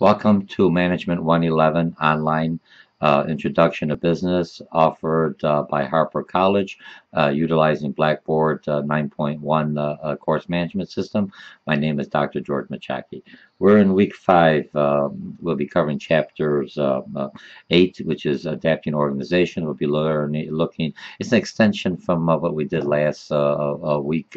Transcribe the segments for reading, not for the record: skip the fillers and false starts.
Welcome to Management 111 online introduction to business offered by Harper College utilizing Blackboard 9.1 course management system. My name is Dr. George Mochocki. We're in week 5. We'll be covering chapters 8, which is adapting organization. We'll be looking. It's an extension from what we did last week.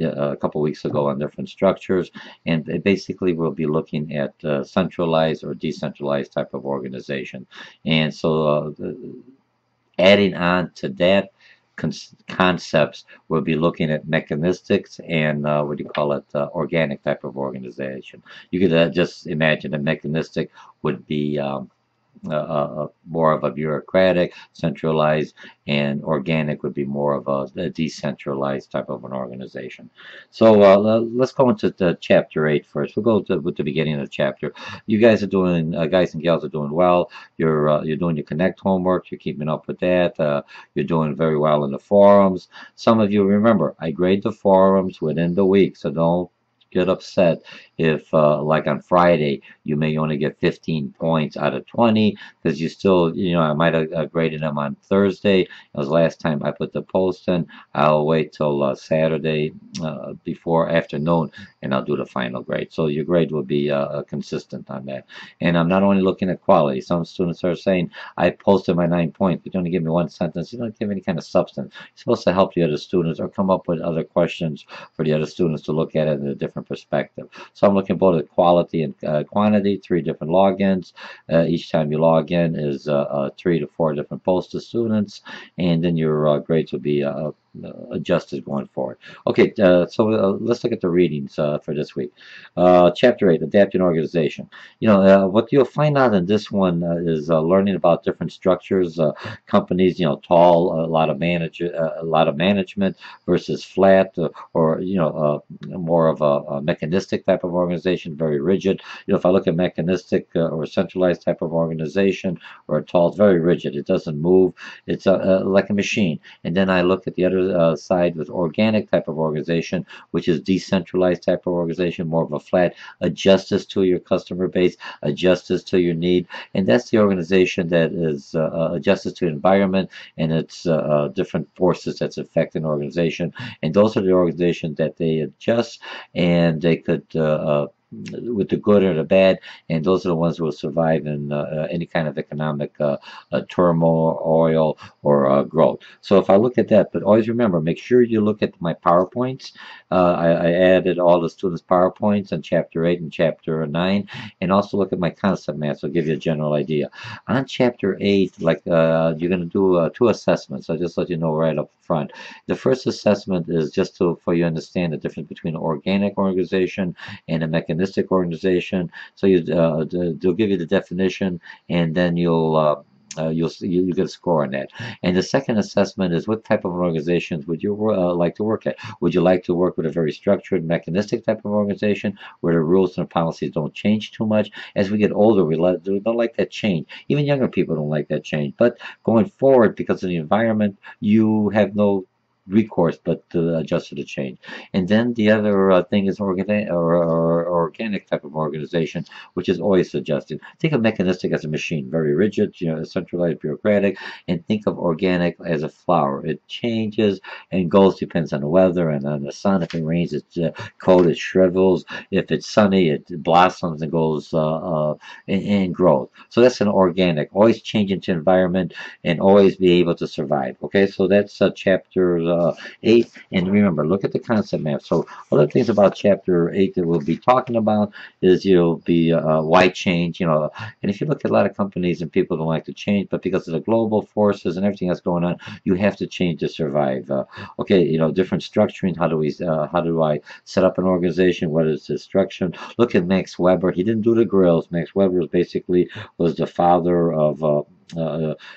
A couple weeks ago on different structures, and basically we'll be looking at centralized or decentralized type of organization. And so adding on to that concepts, we'll be looking at mechanistics and what do you call it, organic type of organization. You could just imagine a mechanistic would be more of a bureaucratic, centralized, and organic would be more of a decentralized type of an organization. So let's go into the chapter 8 first. We'll go with the beginning of the chapter. You guys are doing, guys and gals are doing well. You're doing your Connect homework. You're keeping up with that. You're doing very well in the forums. Some of you remember, I grade the forums within the week, so don't get upset if like on Friday you may only get 15 points out of 20 because you still, I might have graded them on Thursday. It was last time I put the post in. I'll wait till Saturday before afternoon and I'll do the final grade. So your grade will be consistent on that. And I'm not only looking at quality. Some students are saying, I posted my 9 points, but you only give me one sentence. You don't give any kind of substance. You're supposed to help the other students or come up with other questions for the other students to look at it in a different perspective. So I'm looking both at quality and quantity, 3 different logins. Each time you log in is 3 to 4 different posts to students, and then your grades will be adjusted going forward. Okay, so let's look at the readings for this week. Chapter 8, Adapting Organization. What you'll find out in this one is learning about different structures, companies, tall, a lot of management versus flat, or more of a mechanistic type of organization, very rigid. If I look at mechanistic or centralized type of organization, or a tall, it's very rigid. It doesn't move. It's like a machine. And then I look at the other side with organic type of organization, which is decentralized type of organization, more of a flat, adjusts to your customer base, adjusts to your need, and that's the organization that is adjusts to the environment and its different forces that's affecting an organization, and those are the organizations that they adjust and they could with the good or the bad, and those are the ones who will survive in any kind of economic turmoil or growth. So if I look at that, but always remember, make sure you look at my PowerPoints. I added all the students' PowerPoints in Chapter 8 and Chapter 9, and also look at my concept maps. I'll give you a general idea. On Chapter 8, like you're going to do 2 assessments. I'll just let you know right up front. The first assessment is just for you to understand the difference between an organic organization and a mechanistic organization. So they'll give you the definition, and then you'll get a score on that. And the second assessment is what type of organizations would you like to work at? Would you like to work with a very structured, mechanistic type of organization where the rules and policies don't change too much? As we get older, we don't like that change. Even younger people don't like that change. But going forward, because of the environment, you have no recourse but to adjust to the change. And then the other thing is organic type of organization, which is always adjusting. Think of mechanistic as a machine, very rigid, centralized, bureaucratic, and think of organic as a flower. It changes and goes, depends on the weather and on the sun. If it rains, it's cold, it shrivels. If it's sunny, it blossoms and goes and grows. So that's an organic, always changing to environment and always be able to survive. Okay, so that's chapter 8, and remember, look at the concept map. So one of the things about chapter 8 that we'll be talking about is you'll be why change, and if you look at a lot of companies and people don't like to change, but because of the global forces and everything that's going on, you have to change to survive. Okay, different structuring. How do I set up an organization? What is the structure? Look at Max Weber. He didn't do the grills. Max Weber was the father of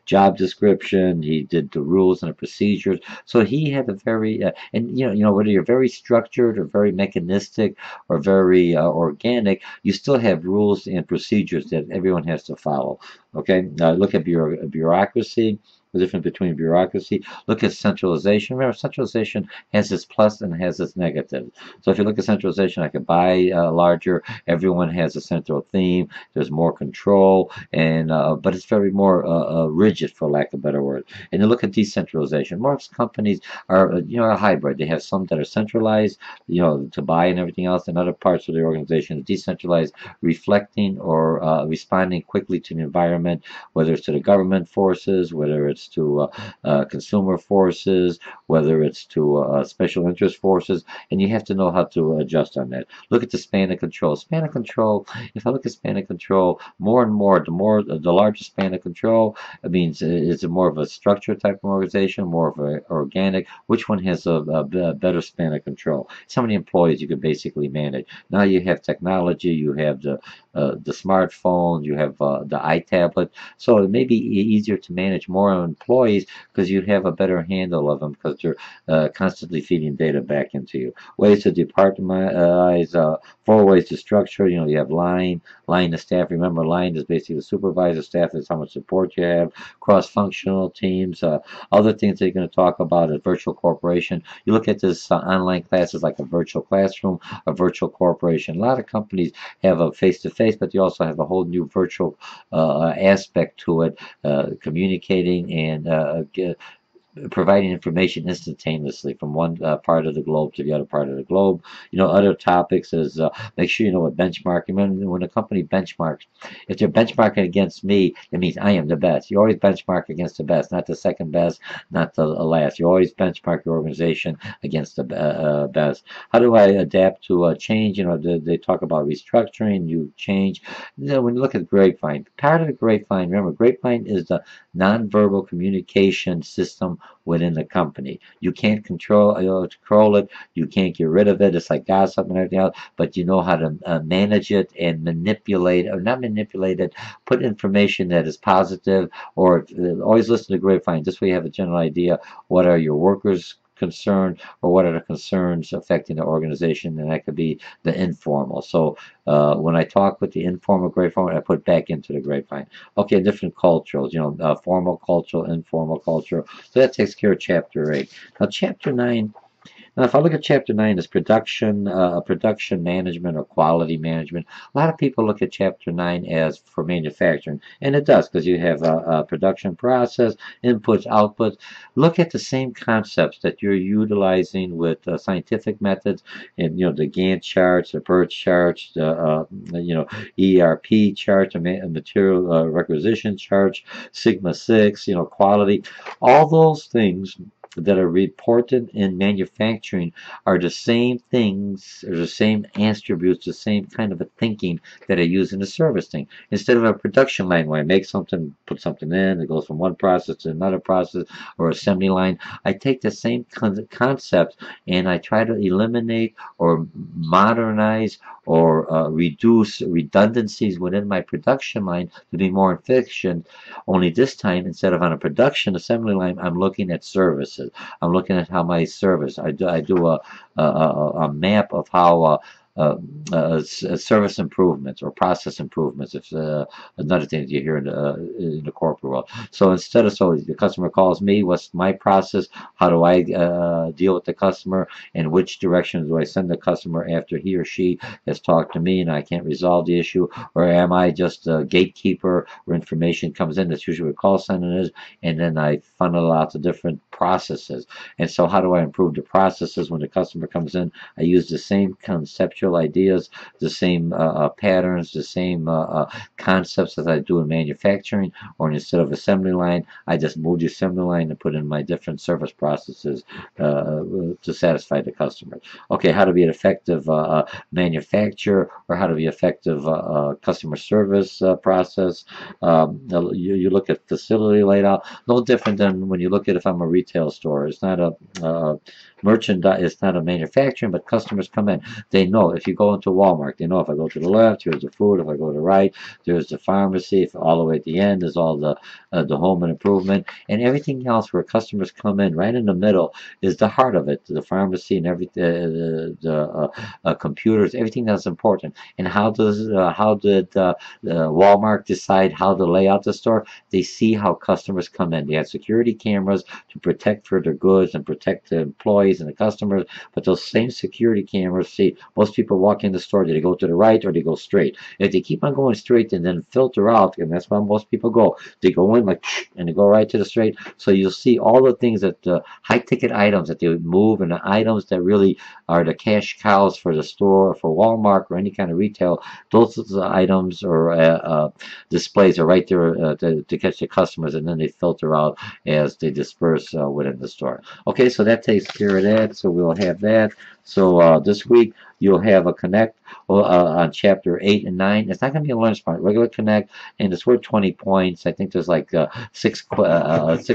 job description. He did the rules and the procedures. So he had a very and whether you're very structured or very mechanistic or very organic, you still have rules and procedures that everyone has to follow. Okay, now look at bureaucracy. the difference between bureaucracy. Look at centralization. Remember, centralization has its plus and has its negative. So if you look at centralization, I could buy larger. Everyone has a central theme. There's more control, and but it's very more rigid, for lack of a better word. And you look at decentralization. Most companies are, a hybrid. They have some that are centralized, to buy and everything else, and other parts of the organization is decentralized, reflecting or responding quickly to the environment, whether it's to the government forces, whether it's to consumer forces, whether it's to special interest forces, and you have to know how to adjust on that. Look at the span of control. Span of control, if I look at span of control, more and more, the larger span of control, it means is it more of a structure type of organization, more of an organic? Which one has a better span of control? How many employees you can basically manage? Now you have technology, you have the smartphone, you have the iTablet, so it may be easier to manage more employees because you have a better handle of them because they're constantly feeding data back into you. Ways to departmentalize, 4 ways to structure. You have line of staff. Remember, line is basically the supervisor. Staff is how much support you have. Cross-functional teams. Other things that you're going to talk about is virtual corporation. You look at this online classes like a virtual classroom, a virtual corporation. A lot of companies have a face-to-face, but you also have a whole new virtual aspect to it, communicating and providing information instantaneously from one part of the globe to the other part of the globe. Other topics is make sure you know what benchmarking. When a company benchmarks, if they're benchmarking against me, it means I am the best. You always benchmark against the best, not the second best, not the last. You always benchmark your organization against the best. How do I adapt to change? They talk about restructuring, new change. When you look at Grapevine, part of the Grapevine, remember, Grapevine is the nonverbal communication system within the company. You can't control it. You can't get rid of it. It's like gossip and everything else, but you know how to manage it and manipulate, or not manipulate it, put information that is positive, or always listen to Grapevine. This way you have a general idea what are your workers concerned, or what are the concerns affecting the organization, and that could be the informal. So when I talk with the informal Grapevine, I put back into the Grapevine. Okay, different cultures, formal culture, informal culture. So that takes care of chapter 8. Now chapter 9. Now, if I look at chapter 9 as production management or quality management, a lot of people look at chapter 9 as for manufacturing, and it does because you have a production process, inputs, outputs. Look at the same concepts that you're utilizing with scientific methods, and the Gantt charts, the PERT charts, the ERP charts, the material requisition charts, Sigma 6, quality, all those things that are reported in manufacturing are the same things, or the same attributes, the same kind of a thinking that I use in the service thing. Instead of a production line where I make something, put something in, it goes from one process to another process, or assembly line, I take the same concept and I try to eliminate or modernize or reduce redundancies within my production line to be more efficient. Only this time, instead of on a production assembly line, I'm looking at services. I'm looking at how my service. I do a map of how service improvements or process improvements. It's another thing that you hear in the corporate world. So instead of the customer calls me, what's my process? How do I deal with the customer? And which direction do I send the customer after he or she has talked to me and I can't resolve the issue? Or am I just a gatekeeper where information comes in? That's usually what call center is, and then I funnel out the different processes. And so how do I improve the processes when the customer comes in? I use the same conceptual ideas, the same patterns, the same concepts as I do in manufacturing, or instead of assembly line, I just move the assembly line and put in my different service processes to satisfy the customers. Okay, how to be an effective manufacturer, or how to be effective customer service process. You look at facility layout, no different than when you look at if I'm a retail store. It's not merchandise. It's not a manufacturing, but customers come in. They know if you go into Walmart, they know if I go to the left, here's the food. If I go to the right, there's the pharmacy. If all the way at the end is all the home and improvement and everything else where customers come in. Right in the middle is the heart of it, the pharmacy and everything, the computers, everything that's important. And how did Walmart decide how to lay out the store? They see how customers come in. They have security cameras to protect for their goods and protect the employees and the customers. But those same security cameras see most people walk in the store. Do they go to the right or they go straight? If they keep on going straight and then filter out, and that's why most people go, they go in like and they go right to the straight. So you'll see all the things that high ticket items that they would move and the items that really are the cash cows for the store, for Walmart or any kind of retail. Those are the items or displays are right there to catch the customers, and then they filter out as they disperse within the store. Okay, so that takes care of that. So we'll have that. So this week you'll have a connect on chapter 8 and 9. It's not going to be a lunch part, regular connect, and it's worth 20 points. I think there's like six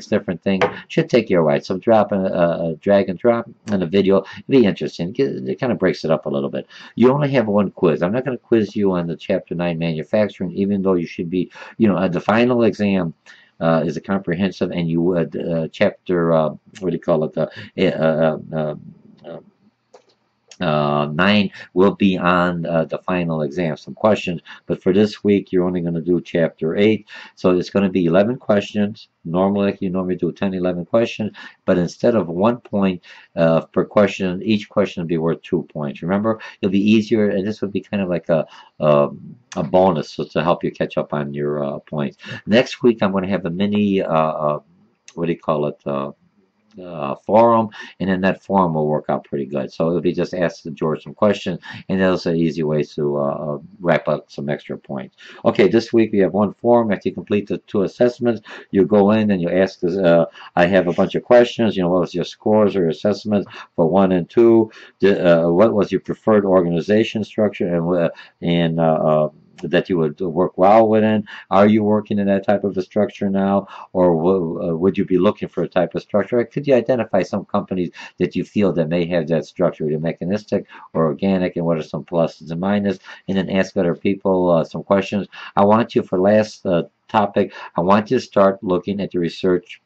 different things. Should take you a while. So drag and drop in a video. It'll be interesting. It kind of breaks it up a little bit. You only have one quiz. I'm not going to quiz you on the chapter 9 manufacturing, even though you should be, the final exam is a comprehensive, and you chapter what do you call it? 9 will be on the final exam, some questions. But for this week, you're only going to do chapter 8. So it's going to be 11 questions. Normally, you normally do 10, 11 questions. But instead of 1 point per question, each question will be worth 2 points. Remember, it'll be easier, and this would be kind of like a bonus so to help you catch up on your points. Next week, I'm going to have a mini, what do you call it? Forum, and then that forum will work out pretty good. So it'll be just ask George some questions, and that's an easy way to wrap up some extra points. Okay, this week we have one forum. After you complete the 2 assessments, you go in and you ask I have a bunch of questions. What was your scores or assessments for 1 and 2? What was your preferred organization structure, and that you would work well within? Are you working in that type of a structure now, or would you be looking for a type of structure? Could you identify some companies that you feel that may have that structure, either mechanistic or organic, and what are some pluses and minuses? And then ask other people some questions. I want you, for last topic, I want you to start looking at the research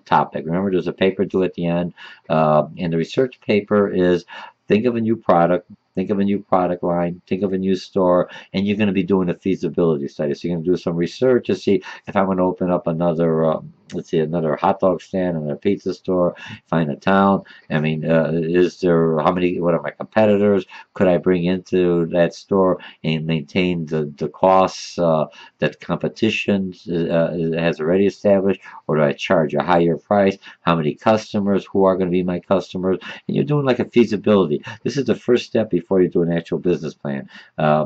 topic. Remember, there's a paper due at the end, and the research paper is think of a new product, think of a new product line, think of a new store, and you're going to be doing a feasibility study. So you're going to do some research to see if I want to open up another, let's see, another hot dog stand and a pizza store, find a town. I mean, is there, what are my competitors? Could I bring into that store and maintain the costs that competition has already established, or do I charge a higher price? How many customers? Who are going to be my customers? And you're doing like a feasibility. This is the first step before you do an actual business plan. I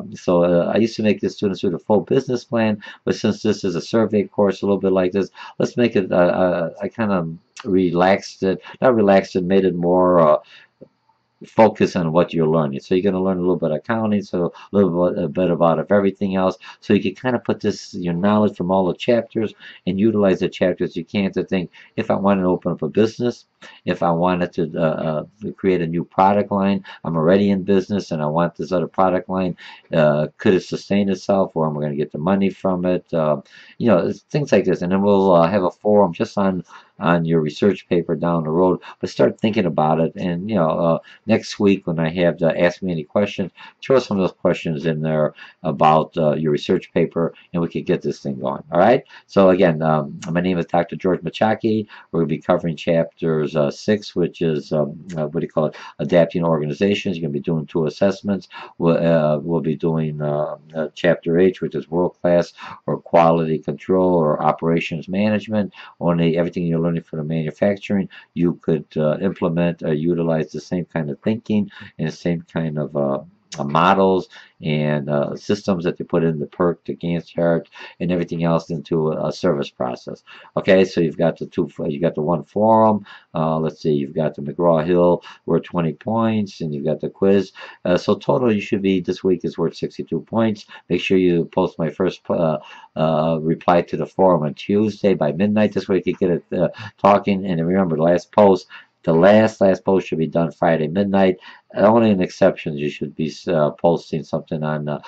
used to make the students do the full business plan, but since this is a survey course, a little bit like this, let's make it, I kind of relaxed it, not relaxed it, made it more focus on what you're learning. So you're going to learn a little bit of accounting, so a little bit about of everything else. So you can kind of put your knowledge from all the chapters and utilize the chapters you can to think, if I wanted to open up a business, if I wanted to create a new product line, I'm already in business and I want this other product line, could it sustain itself, or am I going to get the money from it? Things like this. And then we'll have a forum just on your research paper down the road, but start thinking about it. And next week when I have the Ask Me Any Questions, throw some of those questions in there about your research paper, and we could get this thing going. All right. So again, my name is Dr. George Mochocki. We're going to be covering chapters 6, which is what do you call it? Adapting organizations. You're going to be doing 2 assessments. We'll be doing chapter 8, which is world class or quality control or operations management. Only everything you're learning for the manufacturing, you could implement or utilize the same kind of thinking and the same kind of models and systems that they put in the PERC, the Gantt chart, and everything else into a service process. Okay, so you've got the one forum. Let's see, you've got the McGraw-Hill worth 20 points, and you've got the quiz. So total, you should be, this week is worth 62 points. Make sure you post my first reply to the forum on Tuesday by midnight. This way you can get it talking. And remember, the last post, The last post should be done Friday midnight. Only in exceptions you should be posting something on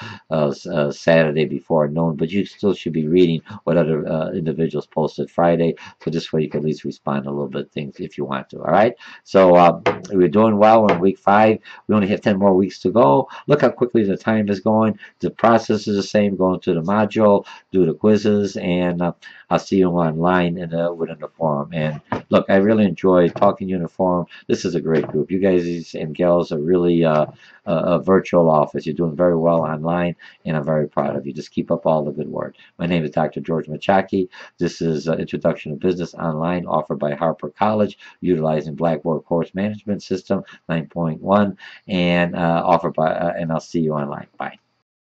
Saturday before noon, but you still should be reading what other individuals posted Friday, so this way you can at least respond a little bit things if you want to. All right. So we're doing well. We're in week 5. We only have 10 more weeks to go. Look how quickly the time is going. The process is the same. Going to the module, do the quizzes, and I'll see you online within the forum. And look, I really enjoy talking to you in the forum. This is a great group. You guys and gals are really a virtual office. You're doing very well online, and I'm very proud of you. Just keep up all the good work. My name is Dr. George Mochocki. This is Introduction to Business Online, offered by Harper College, utilizing Blackboard Course Management System 9.1, and offered by, and I'll see you online. Bye.